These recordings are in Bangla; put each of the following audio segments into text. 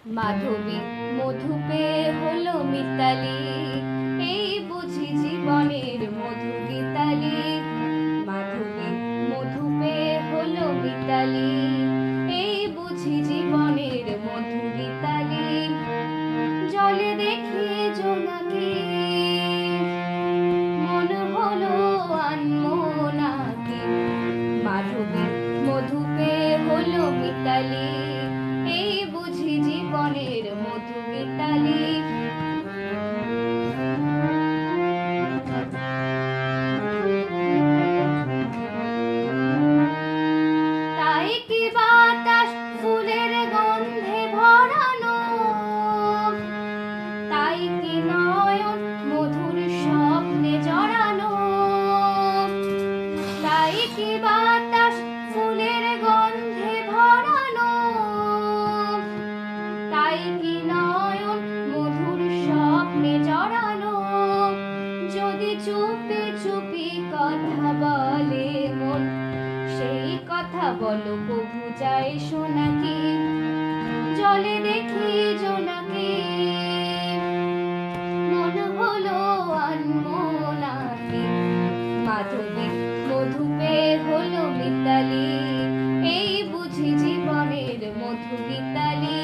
মাধবী মধু পেয়ে হলো মিতালি, এই বুঝি জীবনের মধু গীতালি। মাধবী মধু পেয়ে হলো মিতালি, এই বুঝি জীবনের মধু গীতালি। জলে দেখি জোনাকি, মন হলো আনমোনাকি। মাধবী মধু পেয়ে হলো মিতালি, এই বুঝি জীবনের মধু গীতালি। তাই কি বাতাস ফুলের গন্ধে ভরানো, তাই কি নয়ন মধুর স্বপ্নে জড়ানো। তাই কি বাতাস ফুলের গন্ধে ভরানো, তাই কি নয়ন মধুর স্বপ্নে জড়ানো। যদি চুপি চুপি কথা বলে মন, সেই কথা বলো কভু যায় শোনাকি। জলে দেখি জোনাকি, মন হলো আনমোনাকি। মাধবী মধু পেয়ে হলো মিতালি, এই বুঝি জীবনের মধু গীতালি।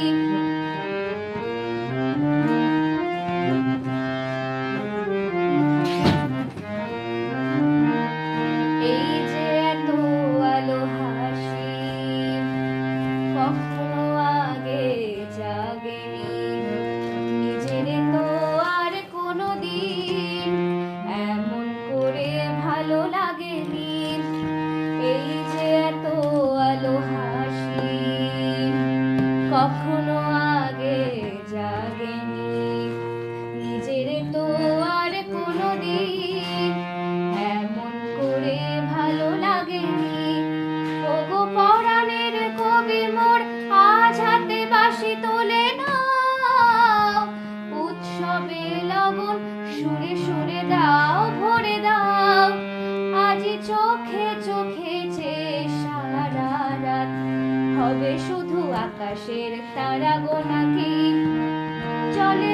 এই যে এত আলো হাসি কখনো আগে জাগেনি, নিজের তো আর কোনো দিন এমন করে ভালো লাগেনি। এই যে এত আলো হাসি কখনো আগে জাগেনি, নিজের তো আর কোনো দিন এমন করে ভালো লাগেনি। ওগো পরাণের কবি মোর, আজ হাতে বাঁশি তোলে নাও, উৎসবে লগন সুরে সুরে দাও ভরে দাও। আজি চোখে চোখে চেয়ে সারা রাত হবে শুধু আকাশের তারা গোনাকি। জলে